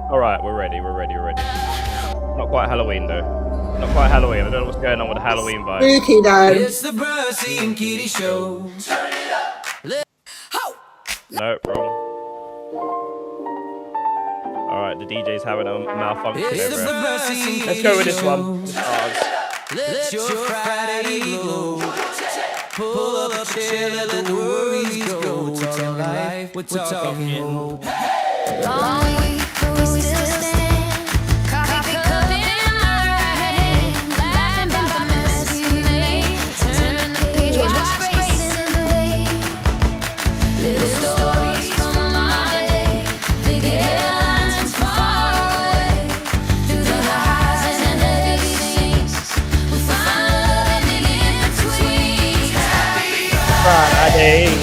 All right, we're ready. Not quite Halloween though. Not quite Halloween. I don't know what's going on with the Halloween vibe. Spooky though. It's the BRUDDC and Kitty Show. No, wrong. All right, the DJ's having a malfunction over it. Let's go with this one. Let your Friday glow. Pull up a chair, let the worries go. Talking life, we're talking hope. Long week, but we still stand. Coffee cup in my right hand. Laughing about the mess we made. Turn the page, watch race in the day. Little stories from my day. Big headlines far away. Through the highs and the things. We find love in between. Friday.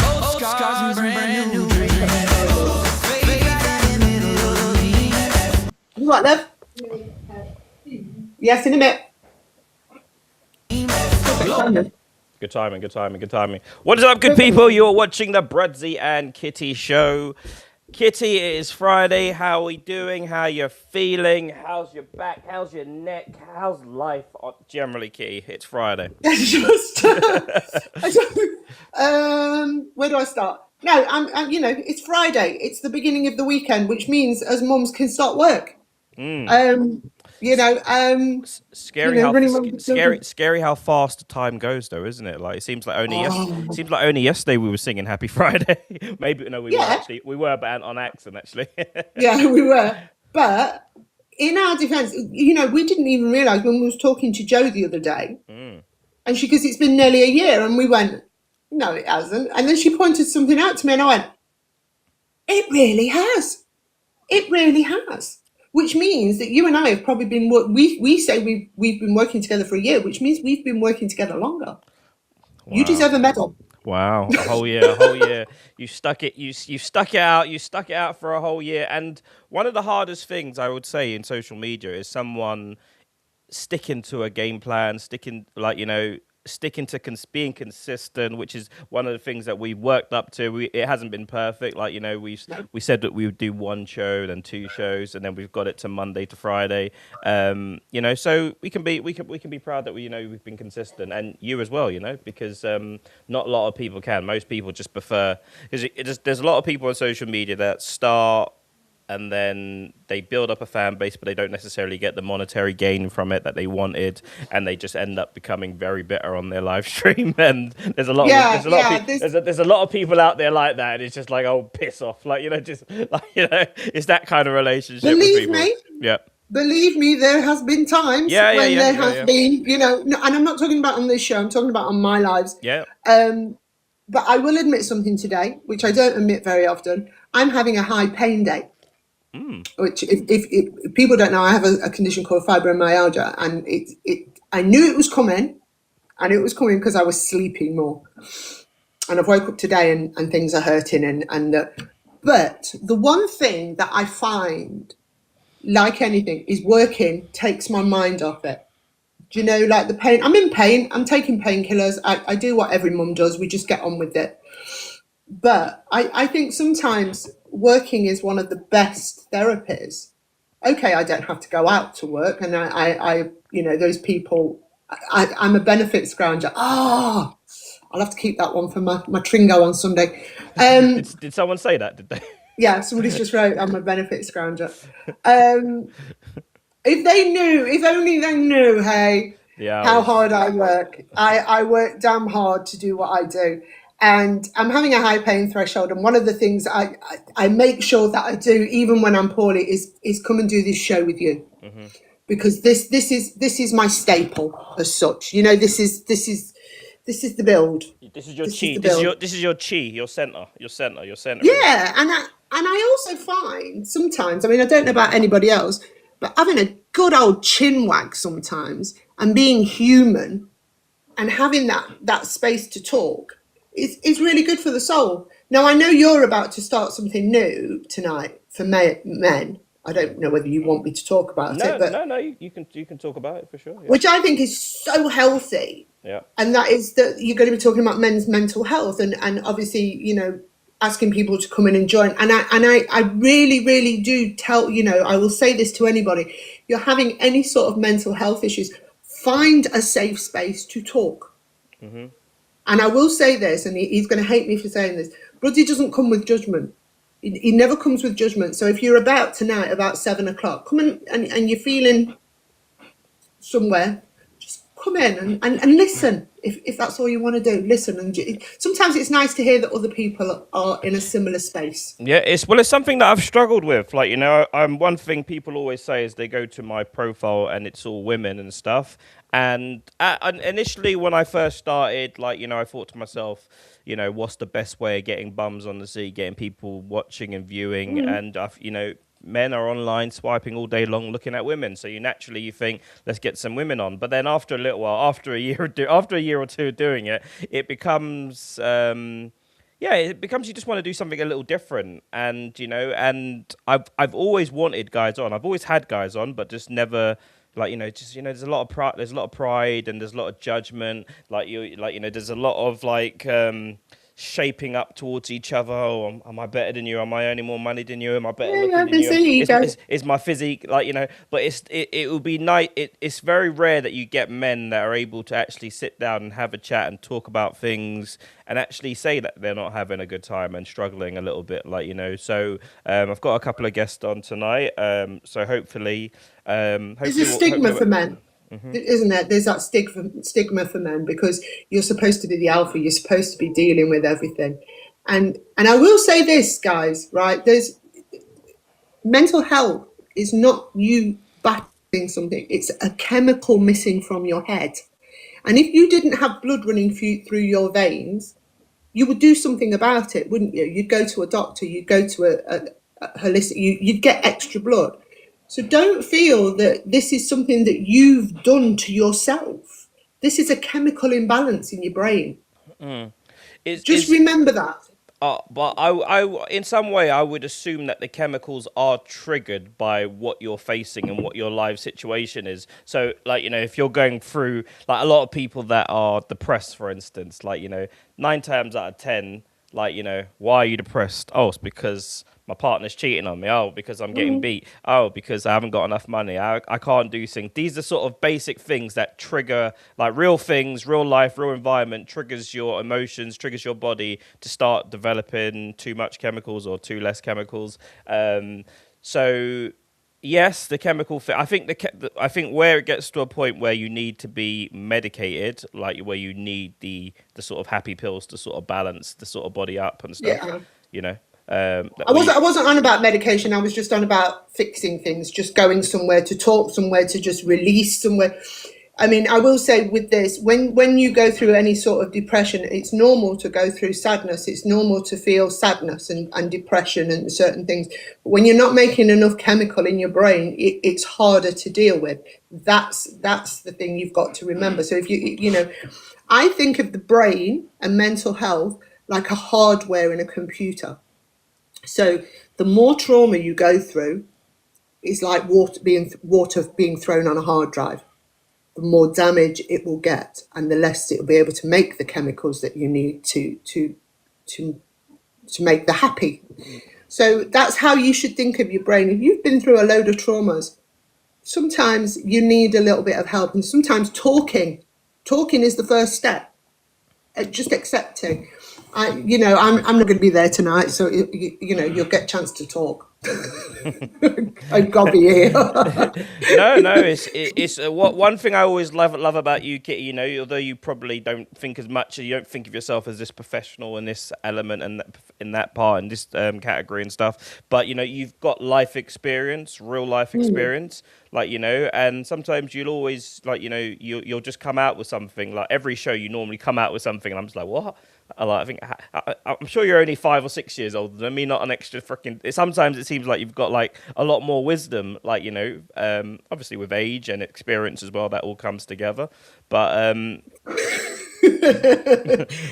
Postcards and brand new dreams. You what, love? Yes, in a bit. Good timing. What is up, good people? You're watching the BRUDDC and Kitty show. Kitty, it is Friday. How are we doing? How are you feeling? How's your back? How's your neck? How's life? Generally, Kitty, it's Friday. Where do I start? No, I'm it's Friday. It's the beginning of the weekend, which means as mums can start work. Scary how fast time goes, though, isn't it? Like it seems like only yesterday we were singing Happy Friday. Maybe no, we were, but on accident actually. Yeah, we were. But in our defence, we didn't even realise when we was talking to Jo the other day, and she goes, "It's been nearly a year," and we went, "No, it hasn't." And then she pointed something out to me, and I went, "It really has. It really has." Which means that you and I have probably been. We say we've been working together for a year, which means we've been working together longer. Wow. You deserve a medal. Wow, a whole year. You stuck it out for a whole year. And one of the hardest things I would say in social media is someone sticking to a game plan, sticking to being consistent, which is one of the things that we worked up to. It hasn't been perfect. We said that we would do one show, then two shows, and then we've got it to Monday to Friday. So we can be proud that we've been consistent, and you as well. Because not a lot of people can. Most people just prefer, because there's a lot of people on social media that start and then they build up a fan base, but they don't necessarily get the monetary gain from it that they wanted, and they just end up becoming very bitter on their live stream. And there's a lot of people out there like that, and it's just like, oh, piss off, it's that kind of relationship. Believe with people. me, yeah. Believe me, there has been times when there has been, and I'm not talking about on this show. I'm talking about on my lives. Yeah. But I will admit something today, which I don't admit very often. I'm having a high pain day. Which, if people don't know, I have a condition called fibromyalgia, and I knew it was coming, because I was sleeping more, and I've woke up today and things are hurting, but the one thing that I find, like anything, is working takes my mind off it. Do you know, like the pain? I'm in pain. I'm taking painkillers. I do what every mum does. We just get on with it. But I think sometimes working is one of the best therapies. Okay, I don't have to go out to work, and I those people. I'm a benefit scrounger. I'll have to keep that one for my Tringo on Sunday. Did someone say that? Did they? Yeah, somebody's just wrote, "I'm a benefit scrounger." If only they knew, hey, how hard I work. I work damn hard to do what I do. And I'm having a high pain threshold. And one of the things I make sure that I do, even when I'm poorly, is come and do this show with you. Mm-hmm. Because this is my staple as such. This is the build. This is your chi. This is your chi, your center. Yeah, and I also find sometimes, I mean, I don't know about anybody else, but having good old chin wag sometimes, and being human and having that space to talk is really good for the soul. Now, I know you're about to start something new tonight for men. I don't know whether you want me to talk about it, but No. You can talk about it for sure. Yeah. which I think is so healthy. Yeah. And that is that you're going to be talking about men's mental health, and obviously, asking people to come in and join. And I really, really do tell, I will say this to anybody: you're having any sort of mental health issues, find a safe space to talk. Mm-hmm. And I will say this, and he's going to hate me for saying this: BRUDDC doesn't come with judgment. He never comes with judgment. So if you're about tonight, about 7 o'clock, come in and you're feeling somewhere, just come in and listen. If that's all you want to do, listen. And sometimes it's nice to hear that other people are in a similar space. Yeah, it's something that I've struggled with. Like, one thing people always say is they go to my profile and it's all women and stuff. And initially, when I first started, I thought to myself, what's the best way of getting bums on the seat, getting people watching and viewing? And men are online swiping all day long looking at women, so you think, let's get some women on. But then after a little while, after a year or two of doing it, it becomes you just want to do something a little different. And I've always wanted guys on. I've always had guys on, but just never, there's a lot of pride, and there's a lot of judgment. There's a lot of shaping up towards each other. Oh, am I better than you? Am I earning more money than you? Am I better looking than you? Is my physique but it would be nice. It's very rare that you get men that are able to actually sit down and have a chat and talk about things and actually say that they're not having a good time and struggling a little bit, so I've got a couple of guests on tonight, so hopefully There's a stigma for men. Isn't there? There's that stigma for men, because you're supposed to be the alpha. You're supposed to be dealing with everything. And I will say this, guys, right? There's mental health is not you battling something. It's a chemical missing from your head. And if you didn't have blood running through your veins, you would do something about it, wouldn't you? You'd go to a doctor. You'd go to a holistic. You'd get extra blood. So don't feel that this is something that you've done to yourself. This is a chemical imbalance in your brain. Just remember that. But I, in some way, I would assume that the chemicals are triggered by what you're facing and what your live situation is. So, if you're going through, a lot of people that are depressed, for instance, 9 times out of 10, why are you depressed? Oh, it's because my partner's cheating on me. Oh, because I'm getting beat. Oh, because I haven't got enough money. I can't do things. These are sort of basic things that trigger, real things, real life, real environment, triggers your emotions, triggers your body to start developing too much chemicals or too less chemicals. So yes, the chemical thing. I think where it gets to a point where you need to be medicated, where you need the sort of happy pills to sort of balance the sort of body up and stuff. Yeah. I wasn't on about medication. I was just on about fixing things, just going somewhere to talk, somewhere to just release somewhere. I mean, I will say with this, when you go through any sort of depression, it's normal to go through sadness. It's normal to feel sadness and depression and certain things. But when you're not making enough chemical in your brain, it's harder to deal with. That's the thing you've got to remember. So if I think of the brain and mental health like a hardware in a computer. So the more trauma you go through, it's like water being thrown on a hard drive. The more damage it will get, and the less it will be able to make the chemicals that you need to make the happy. So that's how you should think of your brain. If you've been through a load of traumas, sometimes you need a little bit of help, and sometimes talking is the first step. Just accepting. I'm not going to be there tonight, so you'll get a chance to talk. I've got to be here. No, it's one thing I always love about you, Kitty. Although you probably don't think as much, you don't think of yourself as this professional in this element and in that part, in this category and stuff. But you've got life experience, real life experience. And sometimes you'll always you'll just come out with something. Like every show, you normally come out with something, and I'm just like, what? I think I'm sure you're only 5 or 6 years older than me, not an extra freaking. Sometimes it seems like you've got like a lot more wisdom, like obviously with age and experience as well, that all comes together. But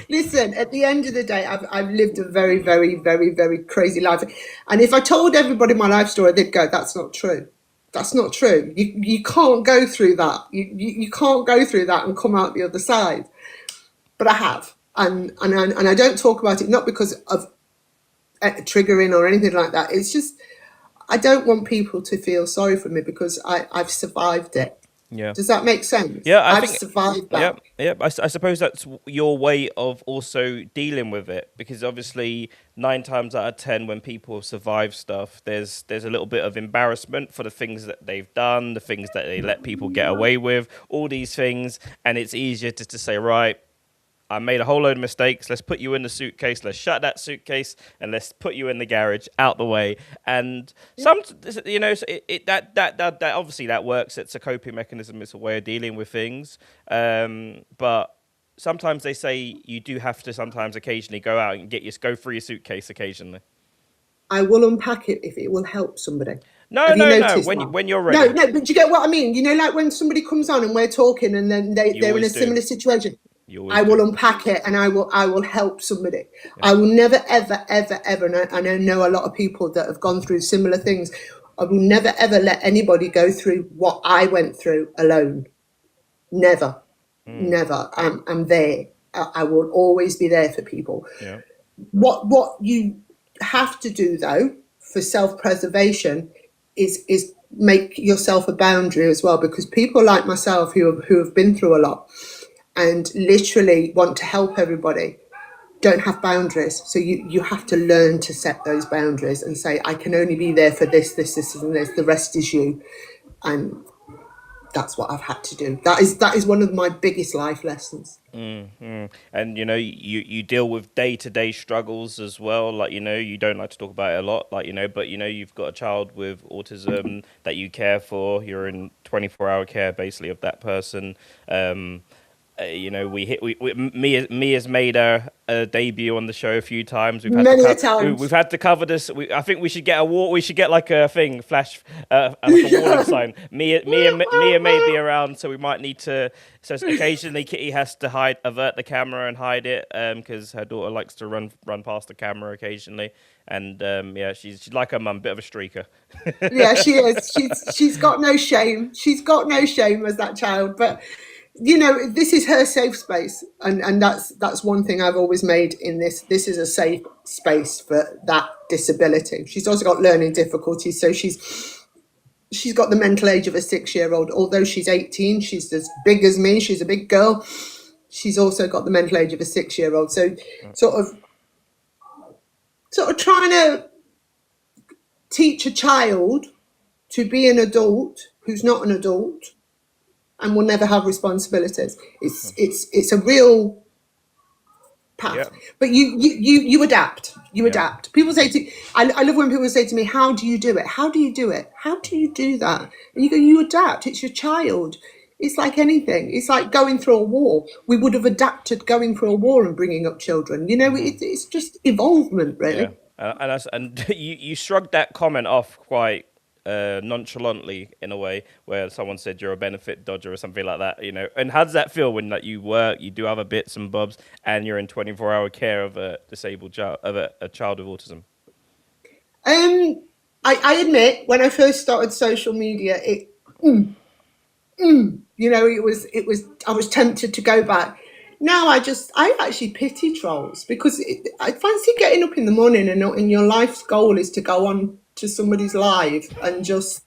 Listen, at the end of the day, I've lived a very, very, very, very crazy life, and if I told everybody my life story, they'd go, "That's not true. That's not true. You can't go through that. You can't go through that and come out the other side." But I have, and I don't talk about it not because of triggering or anything like that. It's just I don't want people to feel sorry for me because I've survived it. yeah. Does that make sense? Yeah, I I've think. survived that. Yeah, yeah. I suppose that's your way of also dealing with it, because obviously 9 times out of 10, when people survive stuff, there's a little bit of embarrassment for the things that they've done, the things that they let people get away with, all these things, and it's easier to say, right, I made a whole load of mistakes. Let's put you in the suitcase. Let's shut that suitcase and let's put you in the garage, out the way. And that obviously that works. It's a coping mechanism. It's a way of dealing with things. But sometimes they say you do have to sometimes occasionally go out and go through your suitcase occasionally. I will unpack it if it will help somebody. No. When you're ready. No, but do you get what I mean? You know, like when somebody comes on and we're talking and then they're in a similar situation. I will unpack it and I will help somebody. Yeah. I will never, ever, ever, ever, and I know a lot of people that have gone through similar things. I will never, ever let anybody go through what I went through alone. Never. Never. I'm there. I will always be there for people. Yeah. What you have to do, though, for self-preservation is make yourself a boundary as well, because people like myself who have been through a lot and literally want to help everybody don't have boundaries. So you have to learn to set those boundaries and say, I can only be there for this, and this. The rest is you. And that's what I've had to do. That is one of my biggest life lessons. Mm-hmm. And you deal with day-to-day struggles as well, like you don't like to talk about it a lot, like but you've got a child with autism that you care for. You're in 24-hour care basically of that person. Me has made a debut on the show a few times. We've had to cover this. I think we should get we should get like a thing, flash, like a warning sign. Mia may be around, so we might need to. So occasionally, Kitty has to avert the camera and hide it, because her daughter likes to run past the camera occasionally. And she's like her mum, bit of a streaker. Yeah, she is. She's got no shame. She's got no shame as that child, but. This is her safe space, and that's one thing I've always made in this. This is a safe space for that disability. She's also got learning difficulties, so she's got the mental age of a 6-year-old. Although she's 18, she's as big as me. She's a big girl. She's also got the mental age of a 6-year-old. So sort of trying to teach a child to be an adult who's not an adult and will never have responsibilities. It's a real path. Yeah. But you adapt. You adapt. People say I love when people say to me, how do you do it? How do you do it? How do you do that? And you go, you adapt. It's your child. It's like anything. It's like going through a war. We would have adapted going through a war and bringing up children. It's just evolvement, really. Yeah. And you shrugged that comment off quite nonchalantly in a way, where someone said you're a benefit dodger or something like that, and how does that feel when you work, you do other bits and bobs, and you're in 24-hour care of a disabled child, of a child with autism? I admit, when I first started social media, it was I was tempted to go back. Now I actually pity trolls, because I fancy getting up in the morning and your life's goal is to go on to somebody's live and just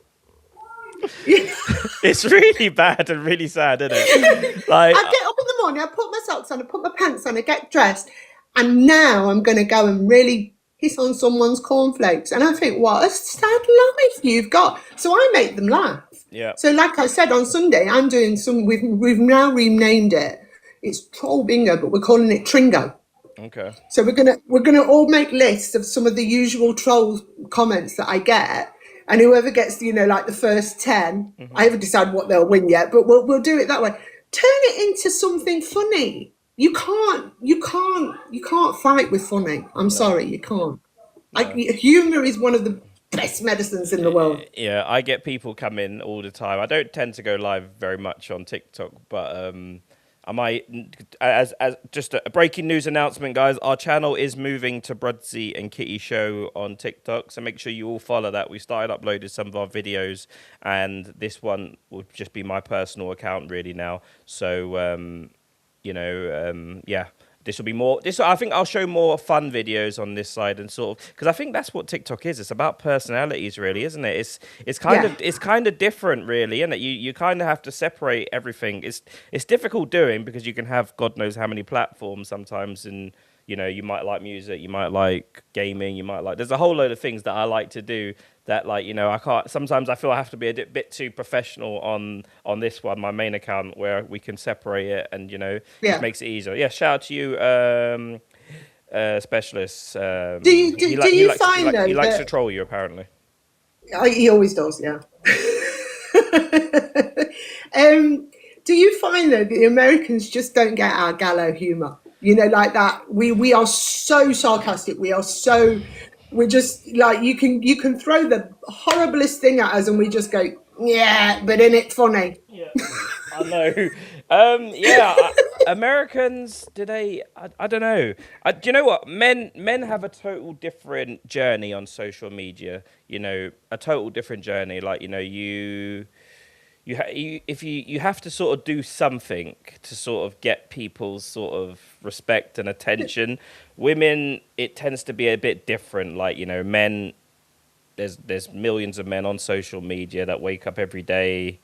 It's really bad and really sad, isn't it? Like, I get up in the morning, I put my socks on, I put my pants on, I get dressed, and now I'm going to go and really hiss on someone's cornflakes. And I think, what a sad life you've got. So I make them laugh. Yeah. So like I said, on Sunday, I'm doing we've now renamed it. It's Troll Bingo, but we're calling it Tringo. Okay. So we're gonna all make lists of some of the usual troll comments that I get, and whoever gets like the first 10, I haven't decided what they'll win yet, but we'll do it that way. Turn it into something funny. you can't fight with funny. I'm sorry, you can't. Humor is one of the best medicines in the world. Yeah, I get people come in all the time. I don't tend to go live very much on TikTok, but I might. As just a breaking news announcement, guys. Our channel is moving to BRUDDC and Kitty Show on TikTok, so make sure you all follow that. We started uploading some of our videos, and this one will just be my personal account really now. So yeah. This will be more. I think I'll show more fun videos on this side and sort of because I think that's what TikTok is. It's about personalities, really, isn't it? It's kind of different, really, isn't it? You kind of have to separate everything. It's difficult doing because you can have God knows how many platforms sometimes, and you might like music, you might like gaming, you might like. There's a whole load of things that I like to do that I can't. Sometimes I feel I have to be a bit too professional on this one, my main account, where we can separate it and just makes it easier. Yeah, shout out to you, specialists. Do you find though he likes to troll you apparently? He always does, yeah. Do you find though the Americans just don't get our gallow humour? Like that. We are so sarcastic. We're just like you can throw the horriblest thing at us and we just go, yeah, but in it funny. Yeah, I know. Americans, do they? I don't know. Do you know what? Men have a total different journey on social media. A total different journey. Like you have to sort of do something to sort of get people's sort of respect and attention. Women, it tends to be a bit different. Like men, there's millions of men on social media that wake up every day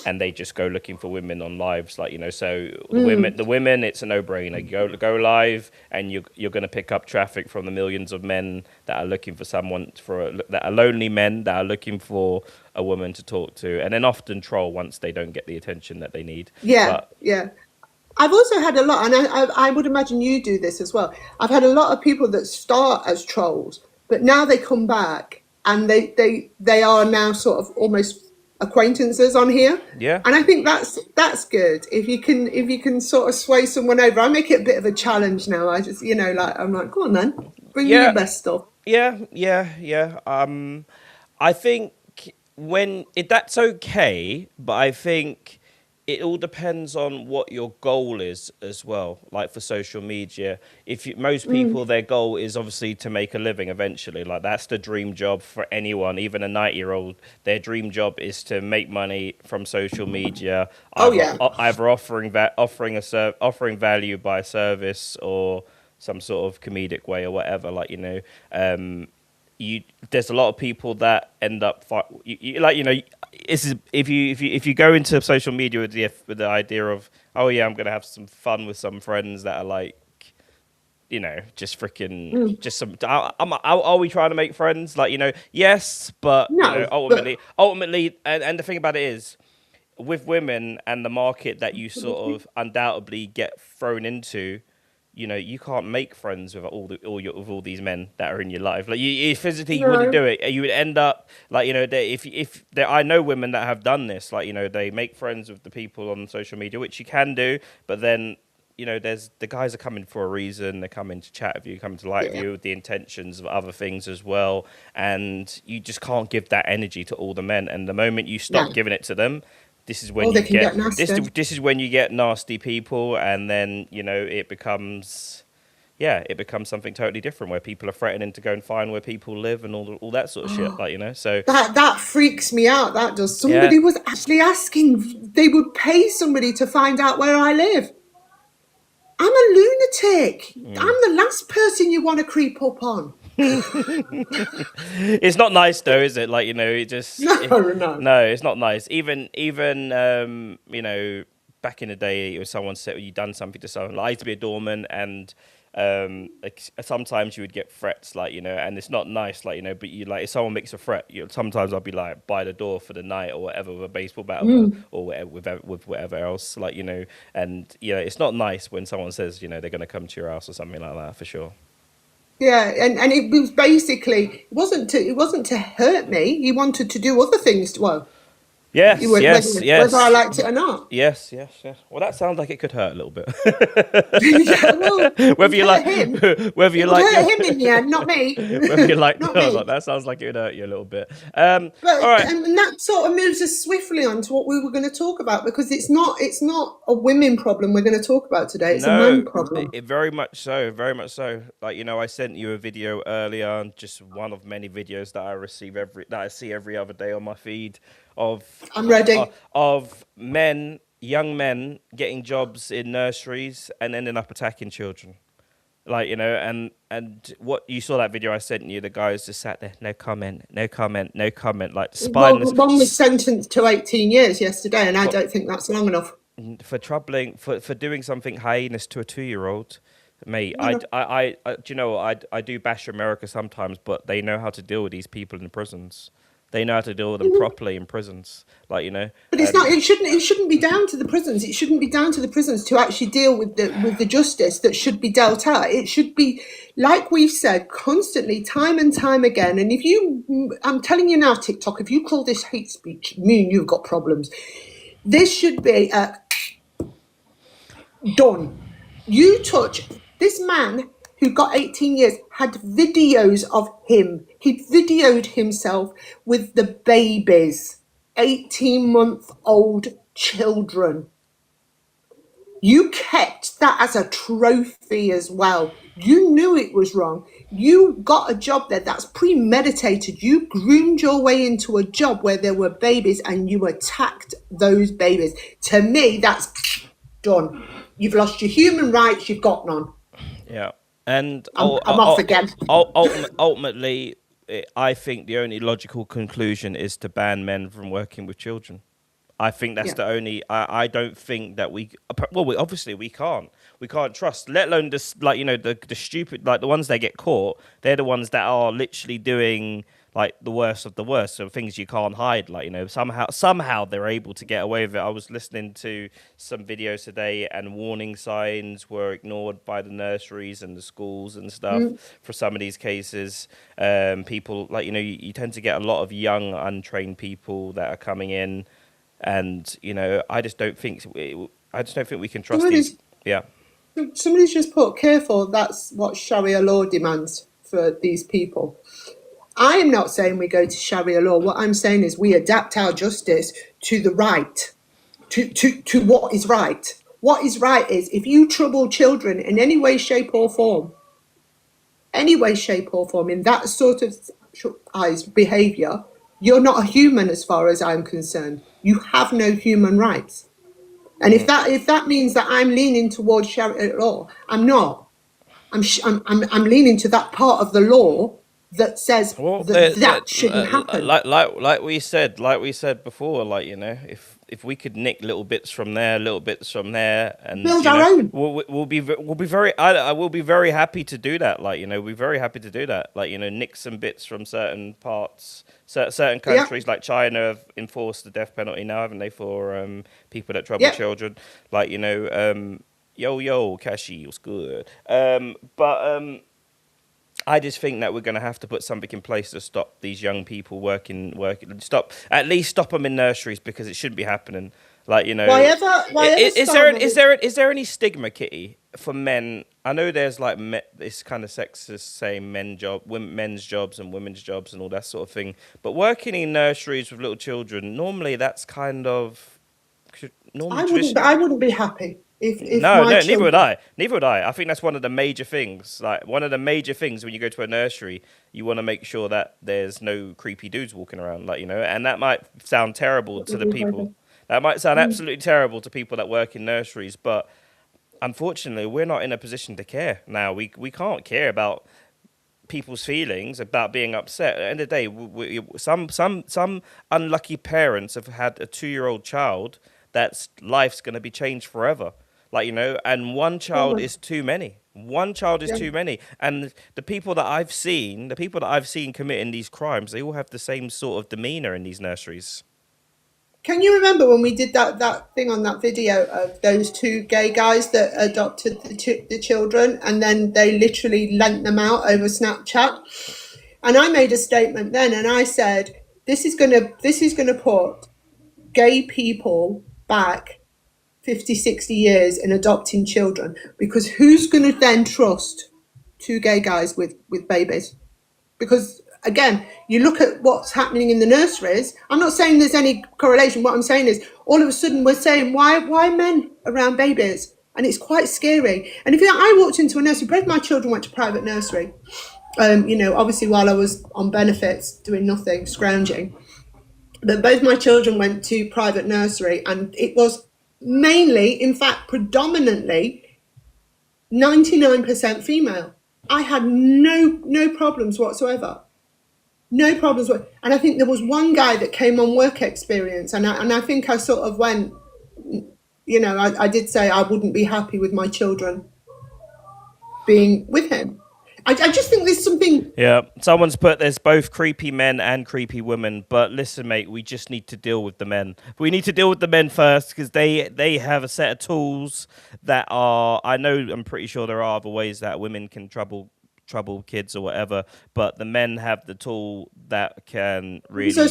and they just go looking for women on lives. Like so the women, it's a no-brainer. You go live, and you're going to pick up traffic from the millions of men that are looking for that are lonely men that are looking for a woman to talk to, and then often troll once they don't get the attention that they need. Yeah. I've also had a lot, and I would imagine you do this as well. I've had a lot of people that start as trolls, but now they come back and they are now sort of almost acquaintances on here. Yeah. And I think that's good. If you can sort of sway someone over. I make it a bit of a challenge now. I just I'm like, go on then, bring me your best stuff. Yeah. I think that's okay, but I think it all depends on what your goal is as well. Like for social media, most people, their goal is obviously to make a living eventually. Like that's the dream job for anyone, even a 90-year-old. Their dream job is to make money from social media. Either offering value by service or some sort of comedic way or whatever. There's a lot of people that end up if you go into social media with the idea of I'm gonna have some fun with some friends that are like just freaking just some are we trying to make friends yes, but No, ultimately and the thing about it is with women and the market that you sort of undoubtedly get thrown into, you can't make friends with all these men that are in your life. Like you physically you wouldn't do it. You would end up I know women that have done this. They make friends with the people on social media, which you can do, but then there's the guys are coming for a reason. They're coming to chat with you, coming to like you with the intentions of other things as well, and you just can't give that energy to all the men. And the moment you stop giving it to them, this is when you get this is when you get nasty people, and then it becomes something totally different where people are threatening to go and find where people live and all that sort of shit. So that freaks me out. That does. Somebody was actually asking, they would pay somebody to find out where I live. I'm a lunatic. I'm the last person you want to creep up on. It's not nice though, is it? It just no, it's not nice. Even back in the day, if someone said you done something to someone. I used to be a doorman, and sometimes you would get threats, and it's not nice, but you if someone makes a threat, sometimes I'll be like by the door for the night or whatever with a baseball bat or whatever, with whatever else, and it's not nice when someone says they're going to come to your house or something like that, for sure. Yeah, and it was basically it wasn't to hurt me. He wanted to do other things. Well, Yes, yes, whether I yes. liked it or not. Yes, yes, yes. Well, that sounds like it could hurt a little bit. Yeah, well, it whether would you hurt like, him. whether you It would like hurt it, him in the end, not me. whether you like it Not or me. not, that sounds like it would hurt you a little bit. But All right. and that sort of moves us swiftly on to what we were going to talk about, because it's not a women problem we're going to talk about today. It's a man No, problem. it very much so, very much so. Like, I sent you a video earlier, just one of many videos that I see every other day on my feed of I'm ready. of men, young men getting jobs in nurseries and ending up attacking children. Like, and what you saw that video I sent you, the guys just sat there, no comment, no comment, no comment, like Well, spineless one was sentenced to 18 years yesterday, and I don't think that's long enough. for doing something heinous to a 2-year-old. Mate, No, no. do you know what? I do bash America sometimes, but they know how to deal with these people in the prisons. They know how to deal with them properly in prisons. Like, But it's not. It shouldn't be down to the prisons. It shouldn't be down to the prisons to actually deal with the justice that should be dealt out. It should be, like we've said constantly, time and time again. And I'm telling you now, TikTok, if you call this hate speech, me and you've got problems. This should be done. You touch this man who got 18 years had videos of him. He videoed himself with the babies, 18-month-old children. You kept that as a trophy as well. You knew it was wrong. You got a job there that's premeditated. You groomed your way into a job where there were babies and you attacked those babies. To me, that's done. You've lost your human rights. You've got none. yeah. And I'm off again. ultimately, I think the only logical conclusion is to ban men from working with children. I think that's the only. I don't think that obviously we can't trust. Let alone this, like, the stupid, like the ones that get caught. They're the ones that are literally doing like the worst of the worst, so things you can't hide. Like, somehow they're able to get away with it. I was listening to some videos today, and warning signs were ignored by the nurseries and the schools and stuff for some of these cases. People, like, you tend to get a lot of young untrained people that are coming in. And I just don't think we can trust these. Yeah. Somebody's just put, careful, that's what Sharia law demands for these people. I am not saying we go to Sharia law. What I'm saying is we adapt our justice to the right, to what is right. What is right is, if you trouble children in any way, shape or form, in that sort of behaviour, you're not a human as far as I'm concerned. You have no human rights. And if that means that I'm leaning towards Sharia law, I'm not. I'm leaning to that part of the law that says that shouldn't happen. Like we said before, like, if we could nick little bits from there, and Build our own. we'll be very. I will be very happy to do that. Like, we're very happy to do that. Like, nick some bits from certain parts. Certain countries like China have enforced the death penalty now, haven't they, for people that trouble children? Like, yo, Kashi, was good. But I just think that we're going to have to put something in place to stop these young people working. At least stop them in nurseries, because it shouldn't be happening. Like, is there any stigma, Kitty, for men? I know there's like this kind of sexist saying men's jobs and women's jobs and all that sort of thing. But working in nurseries with little children, normally that's kind of I wouldn't be happy if neither would I. I think that's one of the major things. Like, one of the major things when you go to a nursery, you want to make sure that there's no creepy dudes walking around. Like, and that might sound terrible to the people. That might sound absolutely terrible to people that work in nurseries, but unfortunately, we're not in a position to care now. We can't care about people's feelings, about being upset. At the end of the day, some unlucky parents have had a 2-year-old child that's life's going to be changed forever. Like, and one child is too many. One child is too many. And the people that I've seen committing these crimes, they all have the same sort of demeanor in these nurseries. Can you remember when we did that thing on that video of those 2 gay guys that adopted the children, and then they literally lent them out over Snapchat? And I made a statement then, and I said, this is gonna put gay people back 50, 60 years in adopting children, because who's going to then trust two gay guys with babies? Because again, you look at what's happening in the nurseries. I'm not saying there's any correlation. What I'm saying is, all of a sudden we're saying, why men around babies? And it's quite scary. And if I walked into a nursery, both my children went to private nursery. Obviously while I was on benefits, doing nothing, scrounging. But both my children went to private nursery, and it was mainly, in fact, predominantly 99% female. I had no problems whatsoever. No problems. And I think there was one guy that came on work experience, and I think I sort of went, I did say I wouldn't be happy with my children being with him. I just think there's something. Yeah, someone's put there's both creepy men and creepy women, but listen, mate, we just need to deal with the men. We need to deal with the men first, because they have a set of tools that are. I'm pretty sure there are other ways that women can trouble kids or whatever, but the men have the tool that can really. There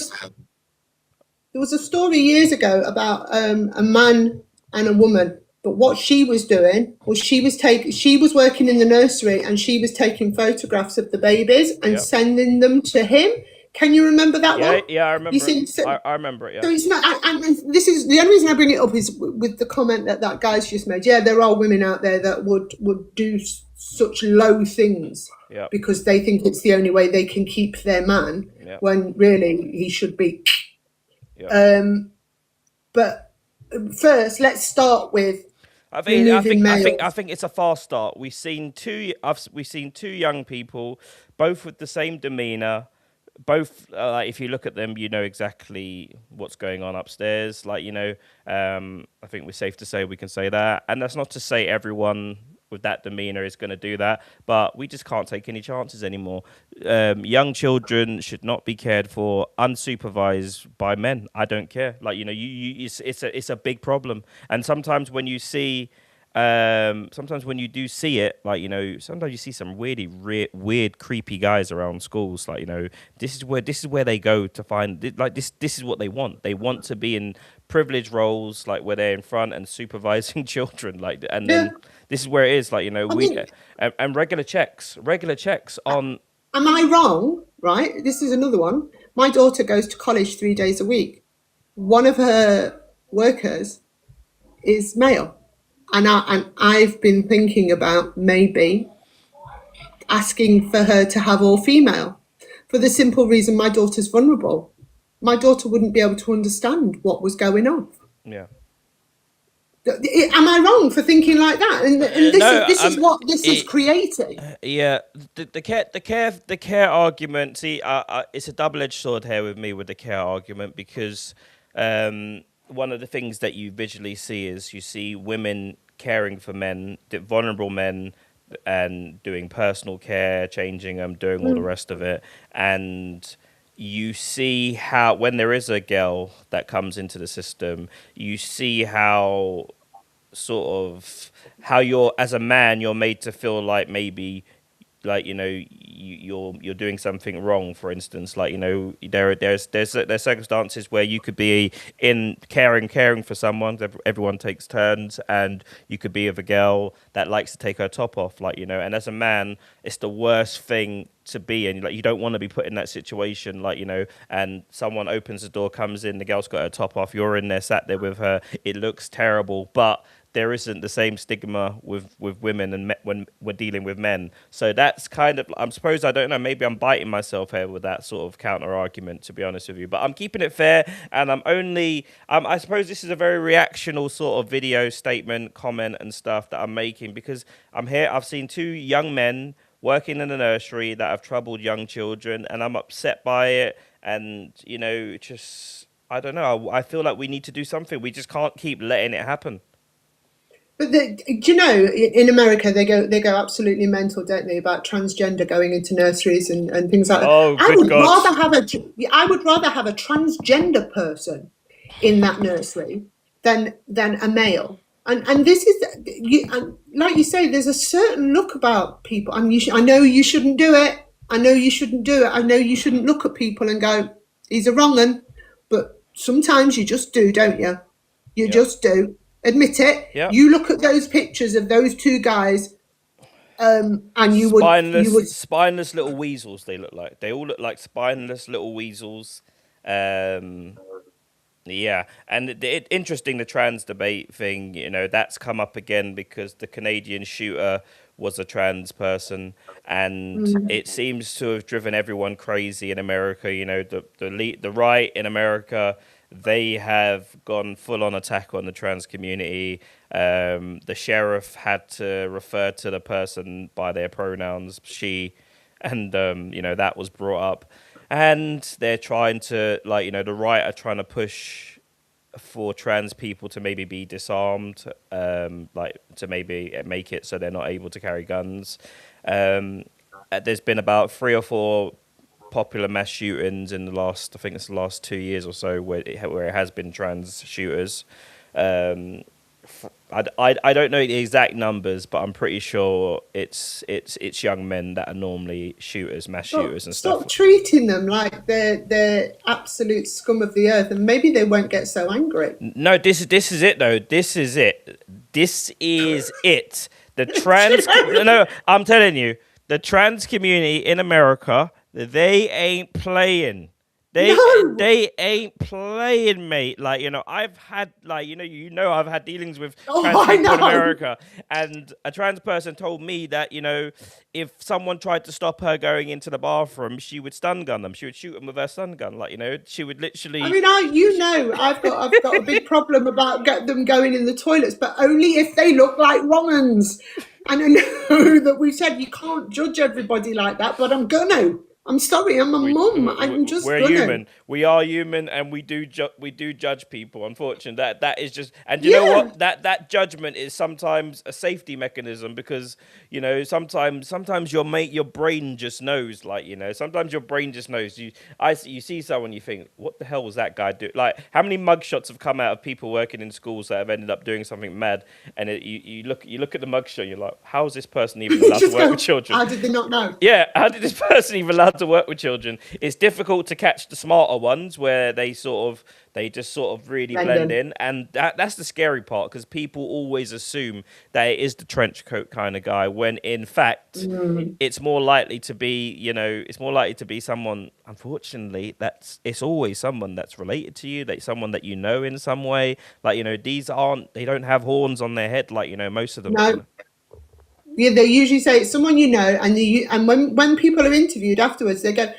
was a story years ago about a man and a woman. But what she was doing was she was working in the nursery, and she was taking photographs of the babies and sending them to him. Can you remember that one? Yeah, I remember. I remember it. Yeah. So it's not. And this is the only reason I bring it up is with the comment that guy's just made. Yeah, there are women out there that would do such low things because they think it's the only way they can keep their man, when really he should be. But first, let's start with. I think it's a fast start. We've seen two young people, both with the same demeanor. Both, if you look at them, you know exactly what's going on upstairs. I think we're safe to say we can say that. And that's not to say everyone with that demeanor is going to do that, but we just can't take any chances anymore. Young children should not be cared for unsupervised by men. I don't care. It's a big problem. And sometimes when you see, sometimes when you do see it, sometimes you see some really weird, creepy guys around schools. This is where they go to find. This is what they want. They want to be in privileged roles, where they're in front and supervising children. Then this is where it is. And regular checks on. Am I wrong? Right. This is another one. My daughter goes to college 3 days a week. One of her workers is male. And I've been thinking about maybe asking for her to have all female, for the simple reason my daughter's vulnerable. My daughter wouldn't be able to understand what was going on. Yeah. Am I wrong for thinking like that? And this is what this is creating. Yeah, the care argument. See, it's a double-edged sword here with me with the care argument, because one of the things that you visually see is you see women caring for men, vulnerable men, and doing personal care, changing them, doing all the rest of it. And you see how, when there is a girl that comes into the system, you see how you're, as a man, you're made to feel like maybe you're doing something wrong. For instance, there's circumstances where you could be in caring for someone. Everyone takes turns, and you could be with a girl that likes to take her top off, and as a man, it's the worst thing to be in. You don't want to be put in that situation, and someone opens the door, comes in, the girl's got her top off, you're in there, sat there with her. It looks terrible, but there isn't the same stigma with women and when we're dealing with men. So that's kind of, I don't know, maybe I'm biting myself here with that sort of counter argument, to be honest with you. But I'm keeping it fair, and I suppose this is a very reactional sort of video statement, comment and stuff that I'm making, because I've seen two young men working in a nursery that have troubled young children, and I'm upset by it. And, I don't know, I feel like we need to do something. We just can't keep letting it happen. But do you know, in America they go absolutely mental, don't they, about transgender going into nurseries and things like that. Oh, I would rather have a transgender person in that nursery than a male. And this is, like you say, there's a certain look about people. I know you shouldn't do it. I know you shouldn't do it. I know you shouldn't look at people and go, he's a wrong 'un. But sometimes you just do, don't you? You Yep. just do. Admit it. Yep. You look at those pictures of those two guys, and you would. Spineless little weasels. They look like. They all look like spineless little weasels. Um, Yeah, and interesting the trans debate thing. That's come up again because the Canadian shooter was a trans person, and it seems to have driven everyone crazy in America. The right in America, they have gone full on attack on the trans community. The sheriff had to refer to the person by their pronouns, she, and that was brought up. And they're trying to, the right are trying to push for trans people to maybe be disarmed, to maybe make it so they're not able to carry guns. There's been about 3 or 4 popular mass shootings in I think it's the last 2 years or so, where it has been trans shooters. I don't know the exact numbers, but I'm pretty sure it's young men that are normally mass shooters and stuff. Stop treating them like they're absolute scum of the earth, and maybe they won't get so angry. No, this is it though. This is it. The trans. No, I'm telling you, the trans community in America, they ain't playing. They ain't playing, mate. I've had I've had dealings with trans people in America, and a trans person told me that if someone tried to stop her going into the bathroom, she would stun gun them. She would shoot them with her stun gun. She would literally. I mean, I've got a big problem about them going in the toilets, but only if they look like wrong-uns. And I know that we've said you can't judge everybody like that, but I'm gonna. I'm sorry, I'm a mum. I'm just. We're human. We are human, and we do judge people. Unfortunately, that is just. And you know what? That judgment is sometimes a safety mechanism, because sometimes your brain just knows. Sometimes your brain just knows. You see someone, you think, what the hell was that guy doing? How many mugshots have come out of people working in schools that have ended up doing something mad? And you look at the mugshot, you're like, how is this person even allowed to work with children? How did they not know? Yeah, how did this person even allowed to work with children? It's difficult to catch the smarter ones where they just really blend in, and that's the scary part, because people always assume that it is the trench coat kind of guy, when in fact it's more likely to be someone, unfortunately, it's always someone that's related to you, that's someone that in some way. They don't have horns on their head most of them. No. Yeah, they usually say it's someone and when people are interviewed afterwards, they go,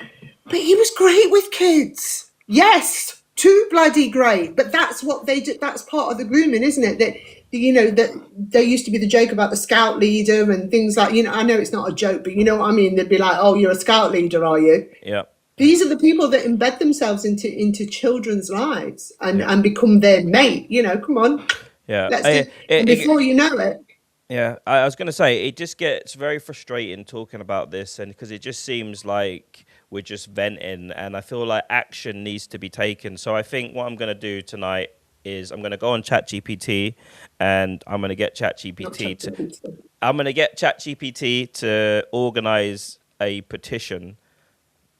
but he was great with kids. Yes, too bloody great. But that's what they do. That's part of the grooming, isn't it? That that there used to be the joke about the scout leader and things like, I know it's not a joke, but you know what I mean? They'd be like, oh, you're a scout leader, are you? Yeah. These are the people that embed themselves into children's lives and become their mate. Come on. Yeah. Before you know it. Yeah, I was going to say, it just gets very frustrating talking about this, and because it just seems like we're just venting, and I feel like action needs to be taken. So I think what I'm going to do tonight is I'm going to go on ChatGPT, and I'm going to get ChatGPT to organize a petition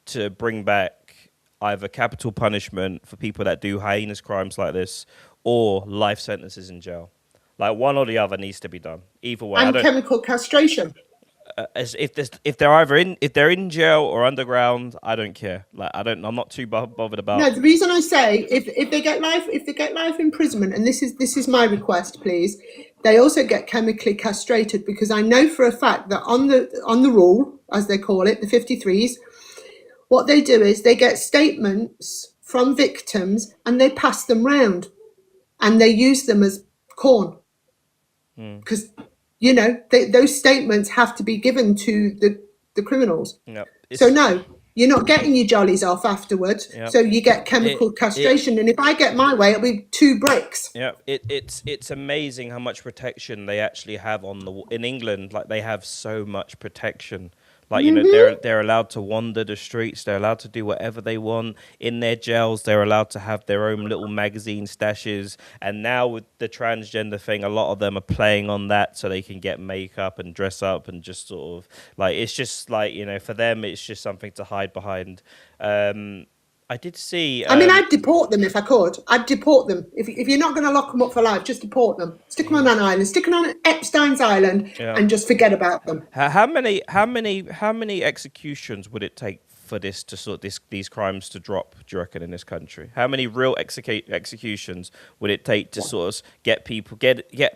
to bring back either capital punishment for people that do heinous crimes like this, or life sentences in jail. One or the other needs to be done. Either way, and chemical castration. If they're in jail or underground, I don't care. I'm not too bothered about. No, the reason I say if they get life imprisonment, and this is my request, please, they also get chemically castrated, because I know for a fact that on the rule, as they call it, the 53s, what they do is they get statements from victims and they pass them round, and they use them as corn. Because those statements have to be given to the criminals. Yep. So no, you're not getting your jollies off afterwards. Yep. So you get chemical castration, and if I get my way, it'll be 2 bricks. Yeah, it's amazing how much protection they actually have in England. They have so much protection. They're allowed to wander the streets. They're allowed to do whatever they want in their jails. They're allowed to have their own little magazine stashes. And now with the transgender thing, a lot of them are playing on that so they can get makeup and dress up and just sort of it's just for them, it's just something to hide behind. I did see. I mean, I'd deport them if I could. I'd deport them. If you're not going to lock them up for life, just deport them. Stick them on an island. Stick them on Epstein's island, Yeah. and just forget about them. How many executions would it take for this to sort these crimes to drop? Do you reckon in this country? How many real executions would it take to sort of get people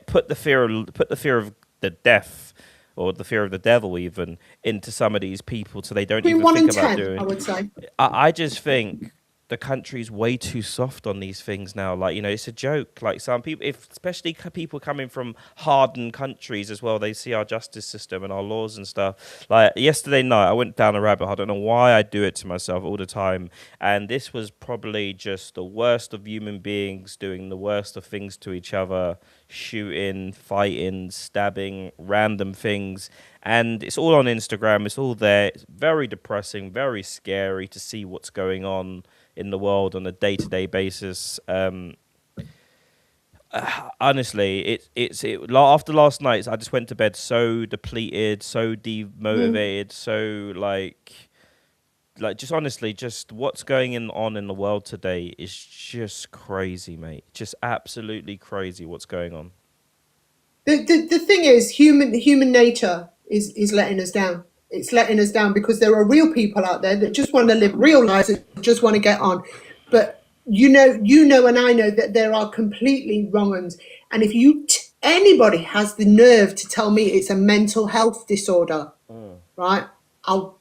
put the fear of the death or the fear of the devil even into some of these people so they don't Between even 1 think and about 10, doing? I would say. I just think the country's way too soft on these things now. Like, you know, it's a joke. Like some people, especially people coming from hardened countries as well, they see our justice system and our laws and stuff. Like yesterday night, I went down a rabbit hole. I don't know why I do it to myself all the time. And this was probably just the worst of human beings doing the worst of things to each other, shooting, fighting, stabbing, random things. And it's all on Instagram. It's all there. It's very depressing, very scary to see what's going on in the world on a day-to-day basis. Honestly, after last night, I just went to bed so depleted, so demotivated, so like just honestly, just what's going on in the world today is just crazy, mate. Just absolutely crazy what's going on. The thing is, human nature is letting us down. It's letting us down because there are real people out there that just want to live real lives and just want to get on. But you know, and I know that there are completely wrong ones. And if anybody has the nerve to tell me it's a mental health disorder, right? I'll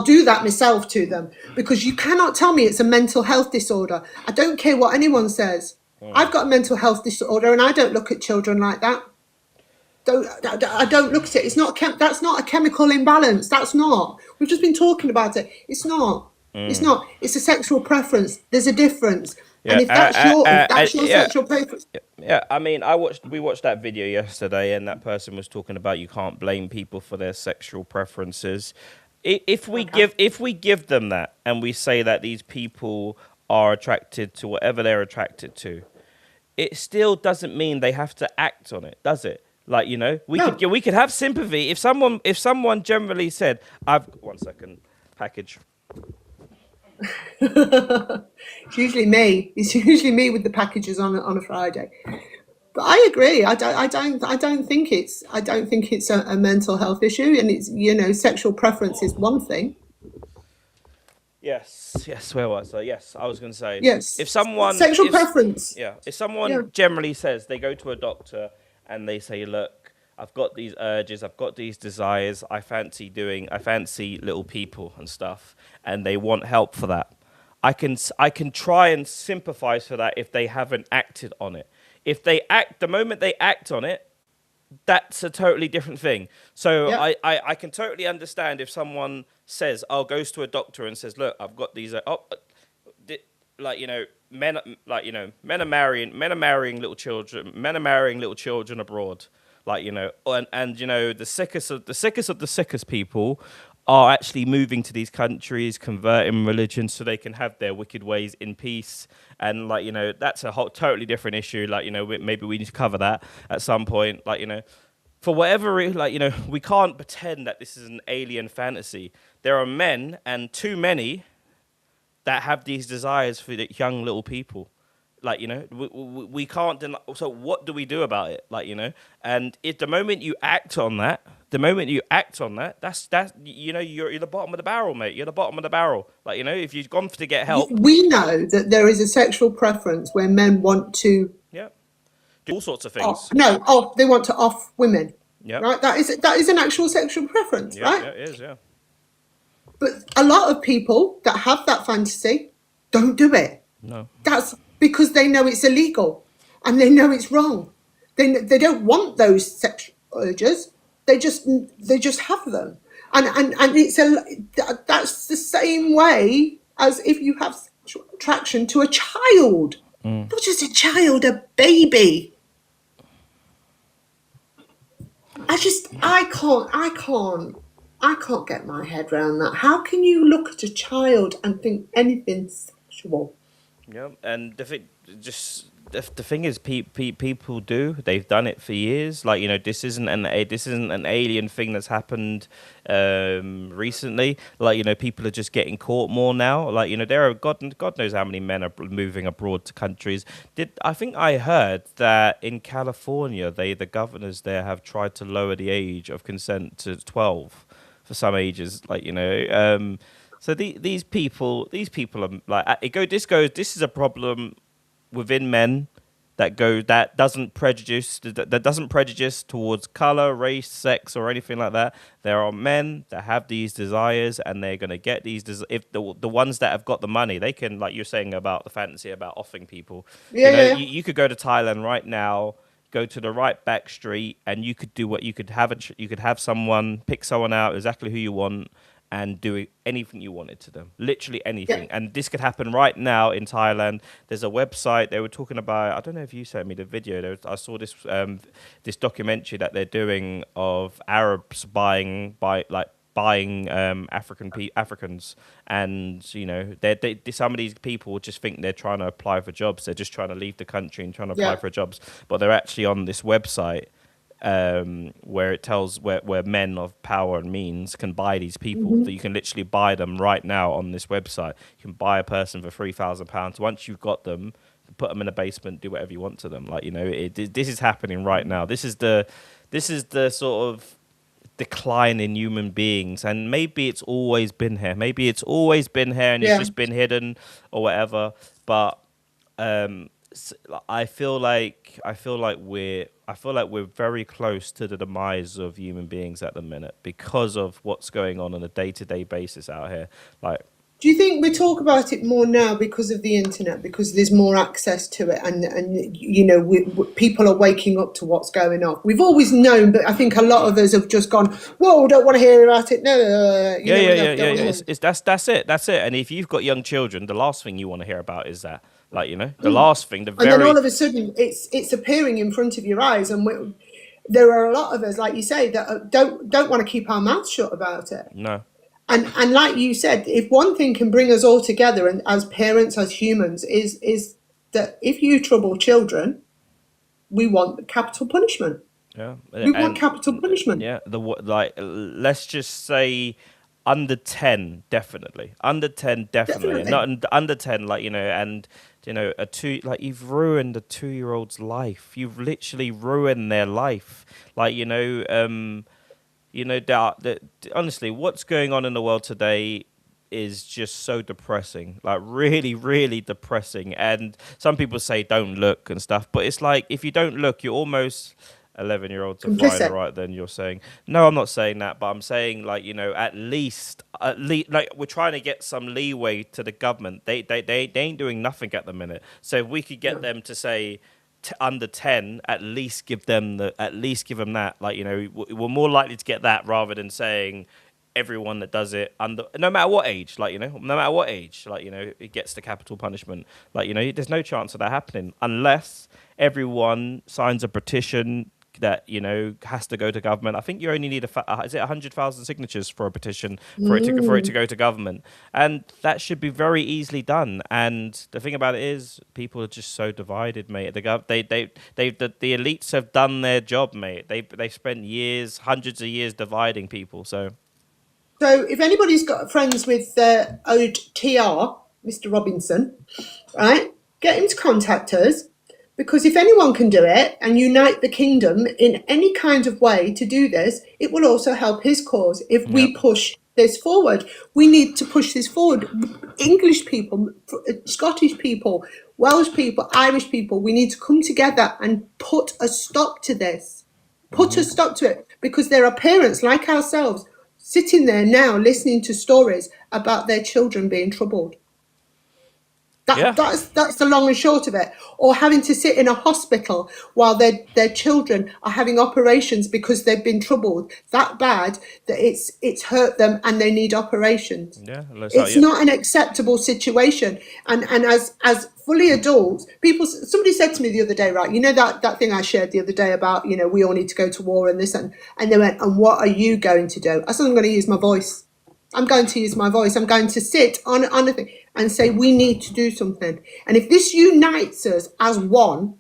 do that myself to them, because you cannot tell me it's a mental health disorder. I don't care what anyone says. I've got a mental health disorder, and I don't look at children like that. I don't look at it. It's not. That's not a chemical imbalance. That's not. We've just been talking about it. It's not. It's not. It's a sexual preference. There's a difference. Yeah, and if that's your sexual preference. Yeah, I mean, we watched that video yesterday, and that person was talking about you can't blame people for their sexual preferences. If we give them that, and we say that these people are attracted to whatever they're attracted to, it still doesn't mean they have to act on it, does it? Like, you know, we could have sympathy if someone generally said, one second, package. It's usually me. It's usually me with the packages on a Friday. But I agree. I don't think it's a mental health issue, and it's, you know, sexual preference is one thing. Yes. Where was I? Yes, I was going to say. Yes. If someone preference. Yeah. If someone generally says they go to a doctor and they say, "Look, I've got these urges, I've got these desires, I fancy little people and stuff," and they want help for that, I can try and sympathize for that if they haven't acted on it. If they act, the moment they act on it, that's a totally different thing. So I can totally understand if someone says, goes to a doctor and says, "Look, I've got these," like, you know, men are marrying little children abroad, like, you know, and you know, the sickest of the sickest people are actually moving to these countries, converting religion so they can have their wicked ways in peace. And, like, you know, that's a whole totally different issue. Like, you know, maybe we need to cover that at some point. Like, you know, for whatever reason, like, you know, we can't pretend that this is an alien fantasy. There are men, and too many, that have these desires for the young little people. Like, you know, we can't deny. So what do we do about it? Like, you know, and if the moment you act on that, that's you know, you're the bottom of the barrel, mate. You're the bottom of the barrel. Like, you know, if you've gone to get help. We know that there is a sexual preference where men want to do all sorts of things. They want to off women. Yeah. Right. That is an actual sexual preference, right? Yeah, it is. Yeah. But a lot of people that have that fantasy don't do it. No. That's because they know it's illegal and they know it's wrong. They don't want those sexual urges. They just have them, and that's the same way as if you have sexual attraction to a child, not just a child, a baby. I can't get my head around that. How can you look at a child and think anything sexual? Yeah, and the thing is, people do. They've done it for years. Like, this isn't an alien thing that's happened recently. Like, people are just getting caught more now. Like, there are God knows how many men are moving abroad to countries. I think I heard that in California, the governors there have tried to lower the age of consent to 12 for some ages. Like, so these people are like this is a problem within men that doesn't prejudice towards color, race, sex, or anything like that. There are men that have these desires, and they're gonna get these. If the ones that have got the money, they can, like you're saying about the fantasy about offing people. You could go to Thailand right now, go to the right back street, and you could do what you could have. You could have someone pick someone out exactly who you want, and do anything you wanted to them, literally anything. Yeah. And this could happen right now in Thailand. There's a website they were talking about. I don't know if you sent me the video. I saw this this documentary that they're doing of Arabs buying Africans, and some of these people just think they're trying to apply for jobs. They're just trying to leave the country and trying to apply for jobs, but they're actually on this website where it tells where men of power and means can buy these people. That you can literally buy them right now on this website. You can buy a person for £3,000. Once you've got them, put them in a basement, do whatever you want to them. Like, this is happening right now. This is the sort of decline in human beings, and maybe it's always been here. Maybe it's always been here, and it's just been hidden or whatever. But I feel like we're very close to the demise of human beings at the minute because of what's going on a day-to-day basis out here. Like, do you think we talk about it more now because of the internet, because there's more access to it, and people are waking up to what's going on? We've always known, but I think a lot of us have just gone, whoa, don't want to hear about it. No. That's it. And if you've got young children, the last thing you want to hear about is that. Like, the last thing, and then all of a sudden it's appearing in front of your eyes, and there are a lot of us, like you say, that don't want to keep our mouths shut about it. No. And like you said, if one thing can bring us all together, and as parents, as humans, is that if you trouble children, we want capital punishment. Yeah. We want capital punishment. Yeah. Let's just say under 10, definitely. Under 10, definitely. Not under 10, and you've ruined a 2-year-old's life. You've literally ruined their life. Honestly, what's going on in the world today is just so depressing, like really, really depressing. And some people say don't look and stuff, but it's like, if you don't look, you're almost 11-year-olds are fine, right? Then you're saying, no, I'm not saying that, but I'm saying, at least, like, we're trying to get some leeway to the government. They ain't doing nothing at the minute. So if we could get them to say under 10, at least give them that. Like, we're more likely to get that rather than saying everyone that does it no matter what age, it gets the capital punishment. There's no chance of that happening unless everyone signs a petition that has to go to government. I think you only need 100,000 signatures for a petition for it to go to government, and that should be very easily done. And the thing about it is, people are just so divided, mate. The elites have done their job, mate. They spent years, hundreds of years dividing people. So if anybody's got friends with Ode TR, Mr. Robinson, right, get him to contact us. Because if anyone can do it and unite the kingdom in any kind of way to do this, it will also help his cause. If we push this forward, we need to push this forward. English people, Scottish people, Welsh people, Irish people, we need to come together and put a stop to this. Put a stop to it, because there are parents like ourselves sitting there now listening to stories about their children being troubled. That's the long and short of it. Or having to sit in a hospital while their children are having operations because they've been troubled that bad that it's hurt them and they need operations. It's not an acceptable situation. And as fully adults, somebody said to me the other day, right, that thing I shared the other day about, we all need to go to war and this, and they went, and what are you going to do? I said, I'm going to use my voice. I'm going to use my voice. I'm going to sit on a thing and say we need to do something. And if this unites us as one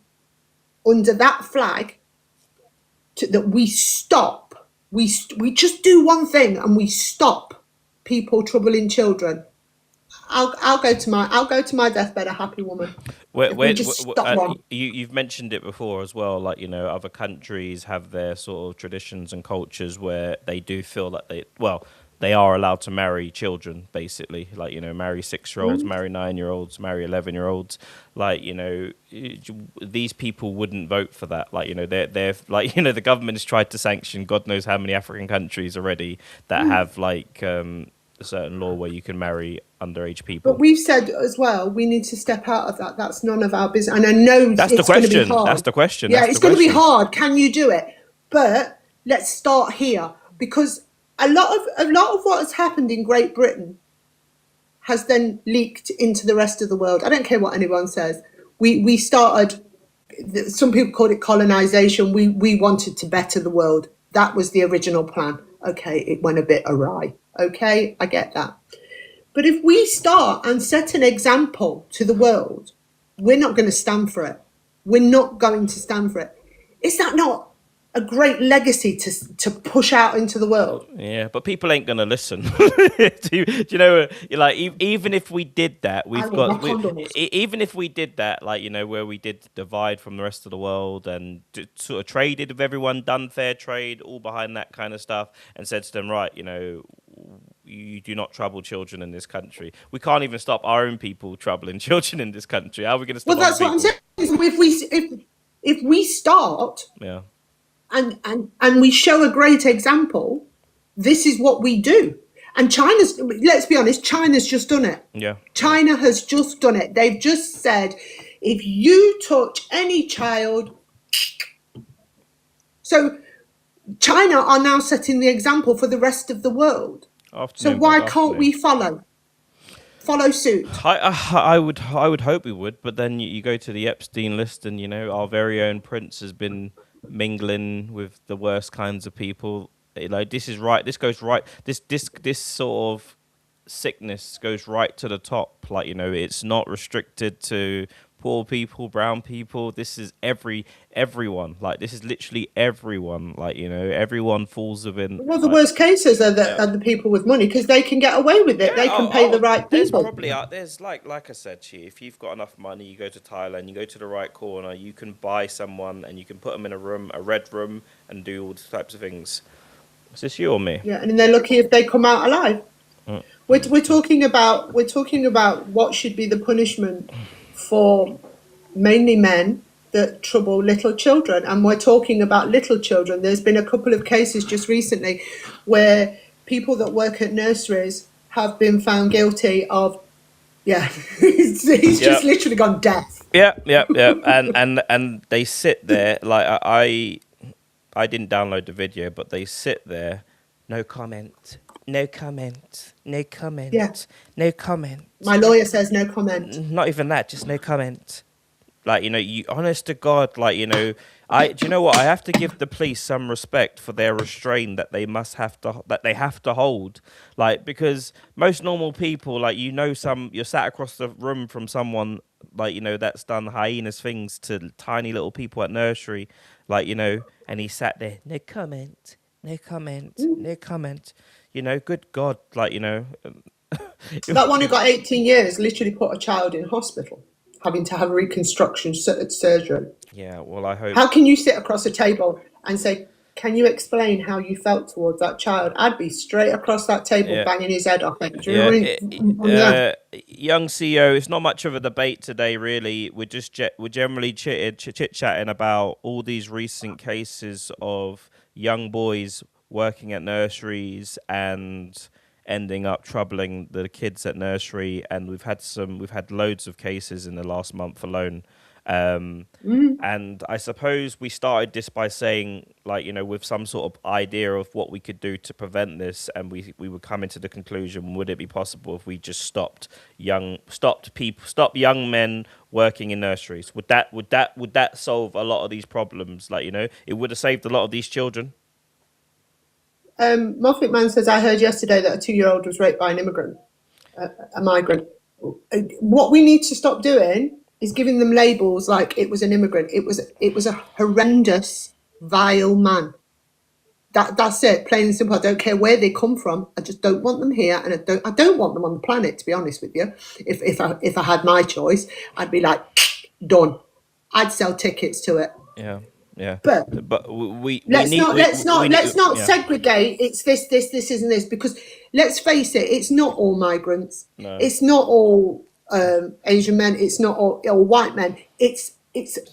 under that flag, that we stop, we just do one thing and we stop people troubling children. I'll go to my deathbed a happy woman. If we just stop one. You've mentioned it before as well. Like, you know, other countries have their sort of traditions and cultures where they do feel that they are allowed to marry children, basically. Like, you know, marry 6-year-olds, marry 9-year-olds, marry 11-year-olds. Like, you know, these people wouldn't vote for that. Like, you know, they're like, you know, the government has tried to sanction God knows how many African countries already that have like a certain law where you can marry underage people. But we've said as well, we need to step out of that. That's none of our business. And I know That's it's the going to be question. hard. That's the question. Yeah, That's it's the going to be question. hard. Can you do it? But let's start here, because a lot of what has happened in Great Britain has then leaked into the rest of the world. I don't care what anyone says. We started. Some people call it colonization. We wanted to better the world. That was the original plan. Okay, it went a bit awry. Okay, I get that. But if we start and set an example to the world, we're not going to stand for it. We're not going to stand for it. Is that not a great legacy to push out into the world? Yeah, but people ain't gonna listen. Do you know? Like, even if we did that, even if we did that, like, you know, where we did divide from the rest of the world and sort of traded with everyone, done fair trade, all behind that kind of stuff, and said to them, right, you know, you do not trouble children in this country. We can't even stop our own people troubling children in this country. How are we going to stop? Well, that's what I'm saying. If we start, yeah, and we show a great example, this is what we do. And let's be honest, China's just done it. Yeah. China has just done it. They've just said, if you touch any child. So China are now setting the example for the rest of the world. So why can't we follow suit? I would hope we would, but then you go to the Epstein list, and, you know, our very own prince has been mingling with the worst kinds of people. Like, this is right. This goes right. This sort of sickness goes right to the top. Like, you know, it's not restricted to poor people, brown people. This is everyone. Like, this is literally everyone. Like, you know, everyone falls within. Well, the worst cases are the people with money, because they can get away with it. They can pay the right people. There's like I said to you, if you've got enough money, you go to Thailand, you go to the right corner, you can buy someone and you can put them in a red room, and do all these types of things. Is this you or me? Yeah, and they're lucky if they come out alive. We're talking about what should be the punishment for mainly men that trouble little children, and we're talking about little children. There's been a couple of cases just recently where people that work at nurseries have been found guilty of, he's just literally gone deaf. Yeah, and they sit there like I didn't download the video, but they sit there, no comment, no comment, no comment, no comment. My lawyer says no comment. Not even that, just no comment. Like, you know, you honest to God, like, you know, do you know what? I have to give the police some respect for their restraint that they have to hold. Like, because most normal people, like, you know, you're sat across the room from someone, like, you know, that's done heinous things to tiny little people at nursery, like, you know, and he sat there, no comment, no comment, no comment. You know, good God, like, you know. That one who got 18 years literally put a child in hospital, having to have a reconstruction surgery. Yeah, well, I hope. How can you sit across a table and say, can you explain how you felt towards that child? I'd be straight across that table banging his head off. Young CEO, it's not much of a debate today, really. We're generally chit-chatting about all these recent cases of young boys working at nurseries and ending up troubling the kids at nursery, and we've had loads of cases in the last month alone. And I suppose we started this by saying, like, you know, with some sort of idea of what we could do to prevent this, and we were coming to the conclusion: would it be possible if we just stopped young men working in nurseries? Would that solve a lot of these problems? Like, you know, it would have saved a lot of these children. Moffat Man says, I heard yesterday that a 2-year-old was raped by an immigrant, a migrant. What we need to stop doing is giving them labels like it was an immigrant. It was a horrendous, vile man. That's it, plain and simple. I don't care where they come from. I just don't want them here, and I don't want them on the planet. To be honest with you, if I had my choice, I'd be like, done. I'd sell tickets to it. Yeah, yeah. But let's not segregate. It's this isn't this, because let's face it, it's not all migrants. No. It's not all Asian men. It's not all white men. It's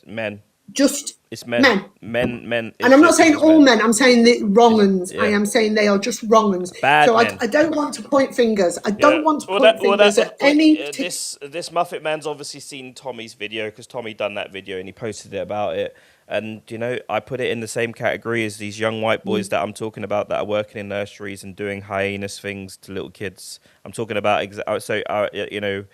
men. Just It's men. Men. And I'm not saying all men. I'm saying the wrong uns. Yeah. I am saying they are just wrong uns. Bad so men. I don't want to point fingers. I don't want to point fingers at any. This Muffet Man's obviously seen Tommy's video, because Tommy done that video and he posted it about it. And, you know, I put it in the same category as these young white boys that I'm talking about that are working in nurseries and doing heinous things to little kids. I'm talking about, you know,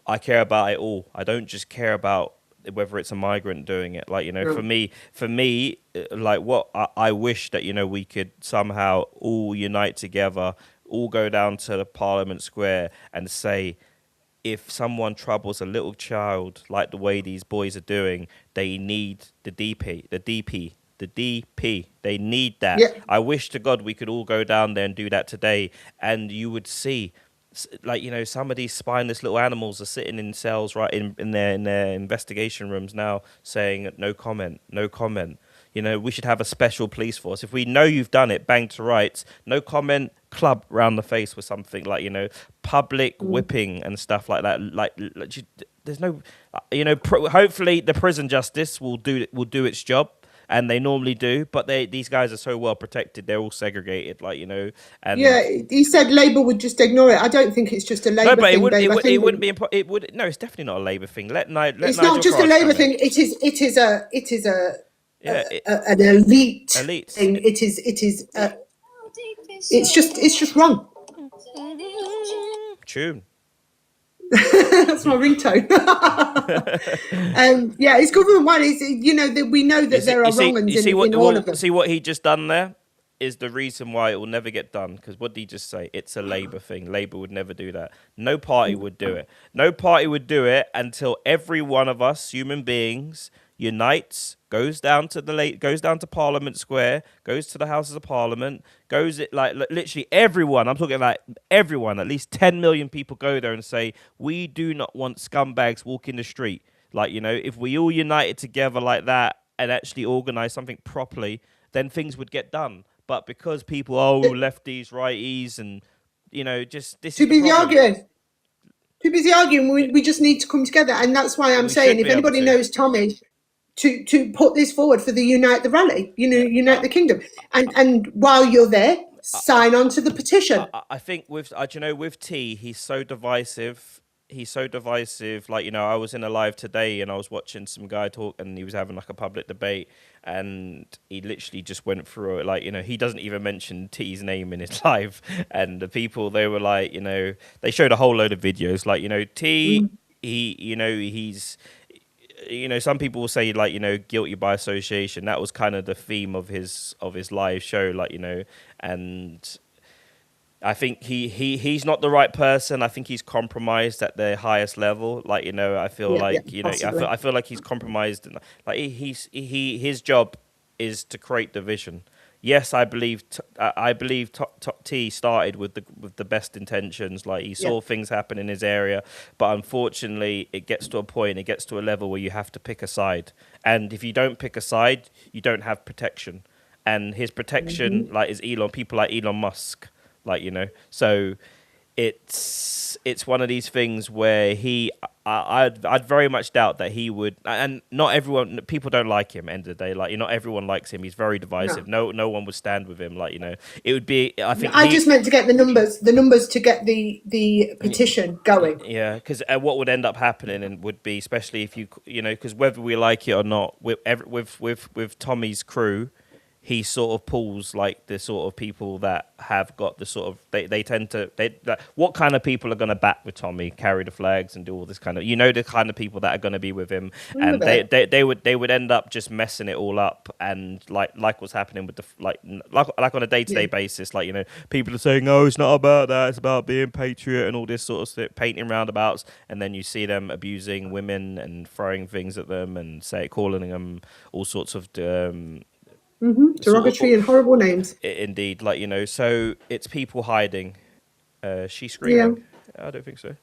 I care about it all. I don't just care about whether it's a migrant doing it. Like, you know, for me, like what I wish that, you know, we could somehow all unite together, all go down to the Parliament Square and say, if someone troubles a little child like the way these boys are doing, they need the DP. They need that. Yeah. I wish to God we could all go down there and do that today, and you would see, like, you know, some of these spineless little animals are sitting in cells right in their investigation rooms now saying no comment. You know, we should have a special police force. If we know you've done it, bang to rights, no comment, club round the face with something, like, you know, public whipping and stuff like that. Like there's no, you know, hopefully the prison justice will do its job. And they normally do, but these guys are so well protected. They're all segregated, like, you know. And yeah, he said Labour would just ignore it. I don't think it's just a Labour thing. It wouldn't be. It would. No, it's definitely not a Labour thing. It's not just a Labour thing. It is an elite thing. It is. It's just wrong. Tune. That's my ringtone. Yeah, it's government-wide. You know, we know that there are wrong uns in all of them. See what he just done there is the reason why it will never get done. Because what did he just say? It's a Labour thing. Labour would never do that. No party would do it. No party would do it until every one of us, human beings, unites, goes down to Parliament Square, goes to the Houses of Parliament, literally everyone. I'm talking like everyone. At least 10 million people go there and say, we do not want scumbags walking the street. Like, you know, if we all united together like that and actually organise something properly, then things would get done. But because people, lefties, righties, and, you know, just this. Too busy arguing. We just need to come together, and that's why I'm saying, if anybody knows Tommy, to put this forward for the Unite the Rally, Unite the Kingdom, and while you're there, sign on to the petition. I think with T, he's so divisive. Like, you know, I was in a live today and I was watching some guy talk, and he was having like a public debate, and he literally just went through it. Like, you know, he doesn't even mention T's name in his live, and the people, they were like, you know, they showed a whole load of videos. Like, you know, T, he's, you know, some people will say, like, you know, guilty by association. That was kind of the theme of his live show, like, you know, and I think he's not the right person. I think he's compromised at the highest level. Like, you know, I feel I feel like he's compromised. Like, his job is to create division. Yes, I believe T started with the best intentions. Like, he saw things happen in his area, but unfortunately, it gets to a level where you have to pick a side. And if you don't pick a side, you don't have protection. And his protection, like, is people like Elon Musk. Like, you know, so it's one of these things where I'd very much doubt that he would, and not everyone, people don't like him, end of the day. Like, not everyone likes him. He's very divisive. No one would stand with him. Like, you know, it would be, I think. I just meant to get the numbers to get the petition going. Yeah, because what would end up happening and would be, especially if you know, because whether we like it or not, with Tommy's crew, he sort of pulls like the sort of people that have got the sort of they tend to what kind of people are going to back with Tommy, carry the flags and do all this kind of, you know, the kind of people that are going to be with him, and they would end up just messing it all up, and like what's happening with the like on a day-to-day basis, like, you know, people are saying, oh, it's not about that, it's about being patriot and all this sort of stuff, painting roundabouts, and then you see them abusing women and throwing things at them and calling them all sorts of derogatory and horrible names. Indeed, like, you know, so it's people hiding. She screaming? I don't think so.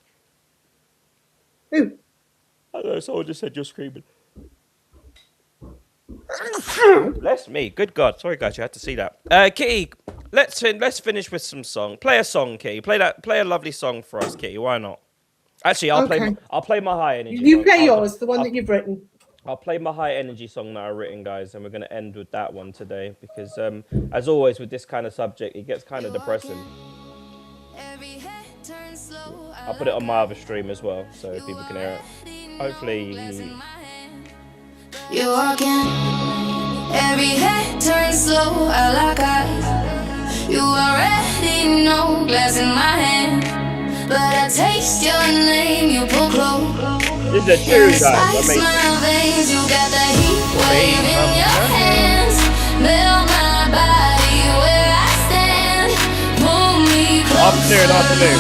Who? I don't know. Someone just said you're screaming. Bless me. Good God. Sorry, guys. You had to see that. Kitty, let's finish with some song. Play a song, Kitty. Play a lovely song for us, Kitty. Why not? Actually, I'll play my high energy. You song. play yours, the one that you've written. I'll play my high energy song that I've written, guys, and we're going to end with that one today because, as always, with this kind of subject, it gets kind of depressing. I'll put it on my other stream as well, so people can hear it. Hopefully. You're walking, every head turns slow. I like eyes. You already know, glass in my hand, but I taste your name. You pull close. This is a tune, guys. Amazing. Veins, you got the heat wave in your hands. Melt my body where I stand. Pull me close. Afternoon.